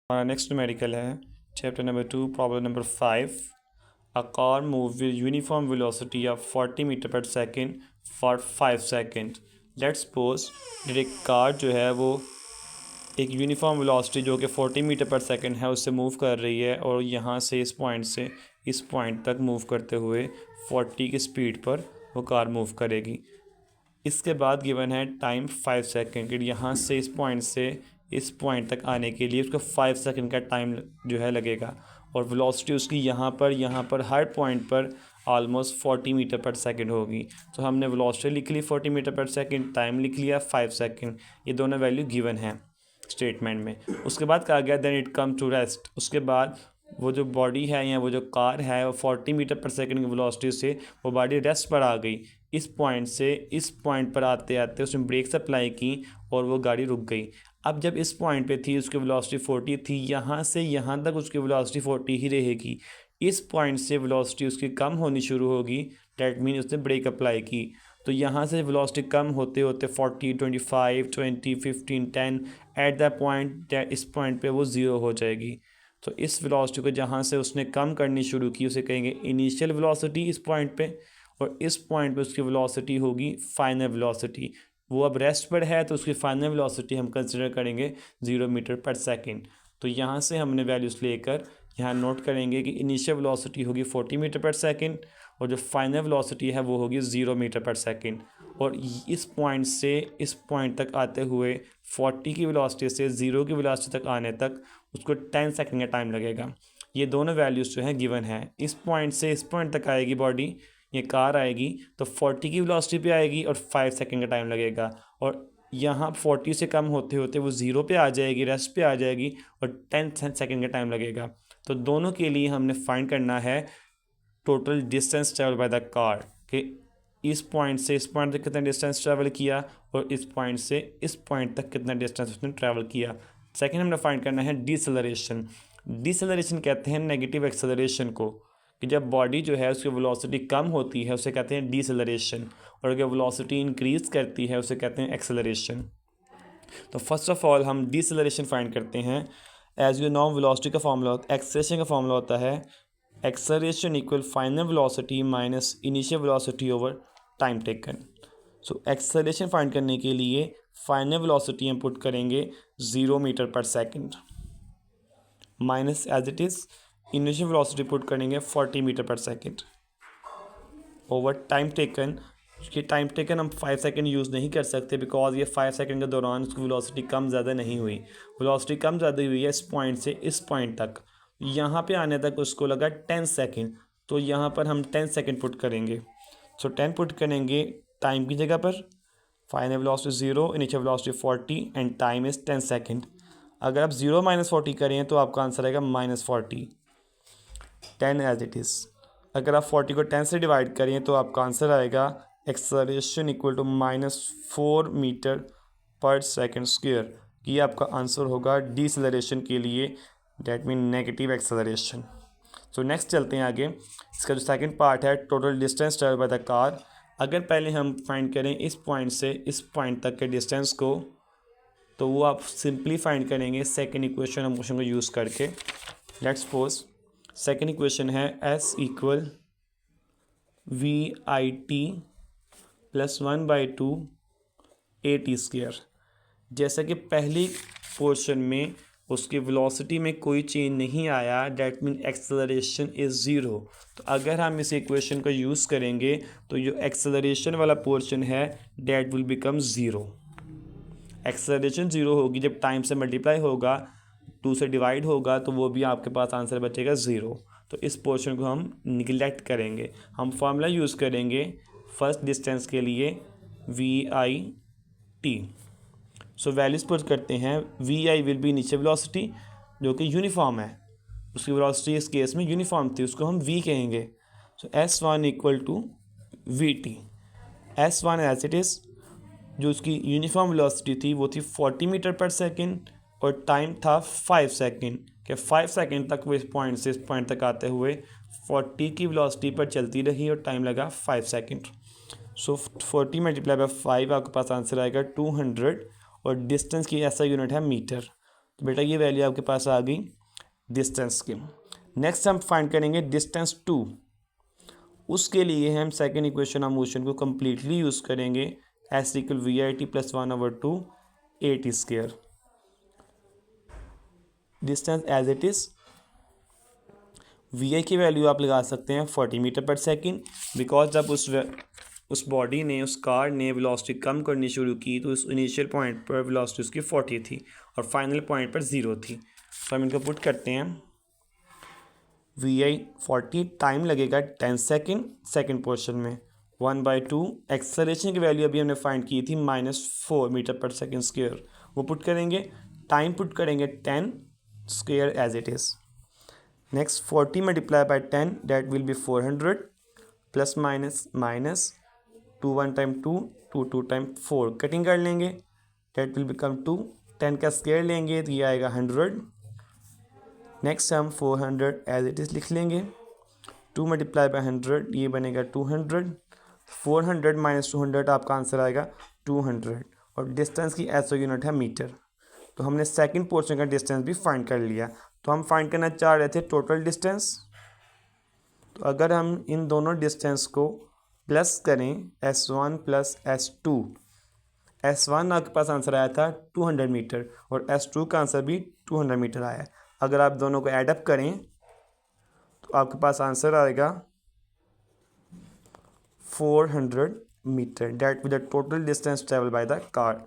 हमारा next numerical है chapter number 2 problem number 5। A car move with uniform velocity of 40 metre per second for 5 second. Let's suppose एक car जो है वो एक यूनिफॉर्म वेलोसिटी जो कि 40 मीटर पर सेकेंड है उससे मूव कर रही है और यहाँ से इस पॉइंट से इस पॉइंट तक मूव करते हुए 40 की स्पीड पर वो कार मूव करेगी। इसके बाद गिवन है टाइम 5 सेकेंड कि यहाँ से इस पॉइंट से इस पॉइंट तक आने के लिए उसको 5 सेकेंड का टाइम जो है लगेगा और वेलोसिटी उसकी यहाँ पर हर पॉइंट पर ऑलमोस्ट 40 मीटर पर सेकेंड होगी। तो हमने वेलोसिटी लिख ली 40 मीटर पर सेकेंड, टाइम लिख लिया 5 सेकेंड। ये दोनों वैल्यू गिवन है स्टेटमेंट में। उसके बाद कहा गया then it come to rest. उसके बाद वो जो बॉडी है या वो जो कार है वो 40 मीटर पर सेकेंड की वेलोसिटी से वो बॉडी रेस्ट पर आ गई। इस पॉइंट से इस पॉइंट पर आते आते उसने ब्रेक्स अप्लाई की और वो गाड़ी रुक गई। अब जब इस पॉइंट पे थी उसकी वेलोसिटी 40 थी, यहाँ से यहाँ तक उसकी वेलोसिटी 40 ही रहेगी। इस पॉइंट से वेलोसिटी उसकी कम होनी शुरू होगी, डैट मीन उसने ब्रेक अप्लाई की। तो यहाँ से वेलोसिटी कम होते होते 40, 25, 20, 15, 10 एट द पॉइंट इस पॉइंट पे वो ज़ीरो हो जाएगी। तो इस वेलोसिटी को जहाँ से उसने कम करनी शुरू की उसे कहेंगे इनिशियल वेलोसिटी इस पॉइंट पे, और इस पॉइंट पे उसकी वेलोसिटी होगी फाइनल वेलोसिटी। वो अब रेस्ट पर है तो उसकी फाइनल वेलोसिटी हम कंसिडर करेंगे 0 मीटर पर सेकेंड। तो यहाँ से हमने वैल्यूज़ लेकर यहाँ नोट करेंगे कि इनिशियल वेलोसिटी होगी 40 मीटर पर सेकेंड और जो फाइनल वेलोसिटी है वो होगी 0 मीटर पर सेकेंड। और इस पॉइंट से इस पॉइंट तक आते हुए 40 की वेलोसिटी से 0 की वेलोसिटी तक आने तक उसको 10 सेकेंड का टाइम लगेगा। ये दोनों वैल्यूज़ जो हैं गिवन है। इस पॉइंट से इस पॉइंट तक आएगी बॉडी, ये कार आएगी तो 40 की वेलोसिटी पे आएगी और 5 सेकेंड का टाइम लगेगा। और यहाँ 40 से कम होते होते वो 0 पे आ जाएगी, रेस्ट पे आ जाएगी और 10 सेकेंड का टाइम लगेगा। तो दोनों के लिए हमने फाइंड करना है total distance travel by the car कि इस पॉइंट से इस पॉइंट तक कितना डिस्टेंस ट्रैवल किया और इस पॉइंट से इस पॉइंट तक कितना डिस्टेंस उसने ट्रैवल किया। सेकेंड हमने फाइंड करना है डिसेलरेशन। डिसेलरेशन कहते हैं नेगेटिव एक्सेलरेशन को, कि जब बॉडी जो है उसकी वेलोसिटी कम होती है उसे कहते हैं डिसेलरेशन, और अगर वेलोसिटी इंक्रीज करती है उसे कहते हैं एक्सेलरेशन। तो फर्स्ट ऑफ ऑल हम डिसेलरेशन फाइंड करते हैं। एज यू नो वेलोसिटी का फॉर्मूला एक्सेलरेशन का फॉर्मूला होता है acceleration equal final velocity minus initial velocity over time taken. So acceleration find करने के लिए फाइनल वेलोसिटी हम पुट करेंगे 0 metre per second minus as it is initial velocity put करेंगे 40 metre per second over time taken. कि time taken हम 5 second use नहीं कर सकते बिकॉज ये 5 सेकेंड के दौरान उसकी वेलोसिटी कम ज़्यादा नहीं हुई। वेलोसिटी कम ज़्यादा हुई है इस पॉइंट से इस पॉइंट तक, यहाँ पे आने तक उसको लगा 10 सेकेंड। तो यहाँ पर हम 10 सेकेंड पुट करेंगे। सो 10 पुट करेंगे टाइम की जगह पर। Final velocity 0, initial velocity 40 and time is 10 second. अगर आप 0 माइनस 40 करें तो आपका आंसर आएगा -40, 10 एज इट इज़। अगर आप 40 को 10 से डिवाइड करें तो आपका आंसर आएगा acceleration equal to -4 metre per second square. ये आपका आंसर होगा डिसेलरेशन के लिए, that mean negative acceleration. So next चलते हैं आगे। इसका जो सेकंड पार्ट है total distance travel by the car. अगर पहले हम फाइंड करें इस पॉइंट से इस पॉइंट तक के डिस्टेंस को, तो वो आप सिंपली फाइंड करेंगे सेकंड इक्वेशन को यूज़ करके। लेट्स सपोज सेकंड इक्वेशन है S equal VIT plus 1/2 AT square. जैसा कि पहली पोर्शन में उसकी वेलोसिटी में कोई चेंज नहीं आया, that mean acceleration is zero. तो अगर हम इस इक्वेशन को यूज़ करेंगे तो जो एक्सेलरेशन वाला पोर्शन है that will become zero. Acceleration zero होगी जब टाइम से मल्टीप्लाई होगा, 2 से डिवाइड होगा, तो वो भी आपके पास आंसर बचेगा 0। तो इस पोर्शन को हम निगलेक्ट करेंगे। हम फार्मूला यूज़ करेंगे फर्स्ट डिस्टेंस के लिए VIT। सो वैल्यूज पुट करते हैं। VI will be initial velocity जो कि यूनिफॉर्म है, उसकी वेलोसिटी इस केस में यूनिफॉर्म थी, उसको हम V कहेंगे। So S1 equal to VT। S1 as it is जो उसकी यूनिफॉर्म वेलोसिटी थी वो थी 40 मीटर पर सेकेंड और टाइम था 5 सेकेंड, कि 5 सेकेंड तक वो इस पॉइंट से इस पॉइंट तक आते हुए 40 की वेलोसिटी पर चलती रही और टाइम लगा 5 सेकेंड। सो 40 मल्टीप्लाई बाय 5 आपके पास आंसर आएगा 200 और डिस्टेंस की ऐसा यूनिट है मीटर। तो बेटा ये वैल्यू आपके पास आ गई डिस्टेंस की। नेक्स्ट हम फाइंड करेंगे डिस्टेंस टू। उसके लिए हम सेकेंड इक्वेशन ऑफ मोशन को कम्प्लीटली यूज़ करेंगे, S equal V I T plus 1/2 A T square. Distance as it is, V I की वैल्यू आप लगा सकते हैं 40 मीटर पर सेकेंड, बिकॉज जब उस बॉडी ने, उस कार ने वेलोसिटी कम करनी शुरू की तो उस इनिशियल पॉइंट पर वेलोसिटी उसकी 40 थी और फाइनल पॉइंट पर 0 थी। तो हम इनको पुट करते हैं, वी आई 40, टाइम लगेगा 10 सेकेंड सेकेंड पोर्शन में, 1/2। एक्सेलरेशन की वैल्यू अभी हमने फाइंड की थी -4 मीटर पर सेकेंड स्क्वेयर, वो पुट करेंगे, टाइम पुट करेंगे 10 square as it is. Next 40 multiply by 10 that will be 400 plus minus 2 1 time 2 2 2 time 4, cutting कर लेंगे, दैट विल बिकम 2। 10 का स्क्वायर लेंगे तो ये आएगा 100। नेक्स्ट हम 400 एज इट इज़ लिख लेंगे, 2 मल्टीप्लाई बाय 100 ये बनेगा 200। 400 माइनस 200 आपका आंसर आएगा 200, और डिस्टेंस की एसओ यूनिट है मीटर। तो हमने सेकंड पोर्शन का डिस्टेंस भी फाइंड कर लिया। तो हम फाइंड करना चाह रहे थे टोटल डिस्टेंस। तो अगर हम इन दोनों डिस्टेंस को प्लस करें, S1 प्लस S2, S1 आपके पास आंसर आया था 200 मीटर और S2 का आंसर भी 200 मीटर आया है। अगर आप दोनों को ऐडअप करें तो आपके पास आंसर आएगा 400 metre, that with the total distance travel by the car.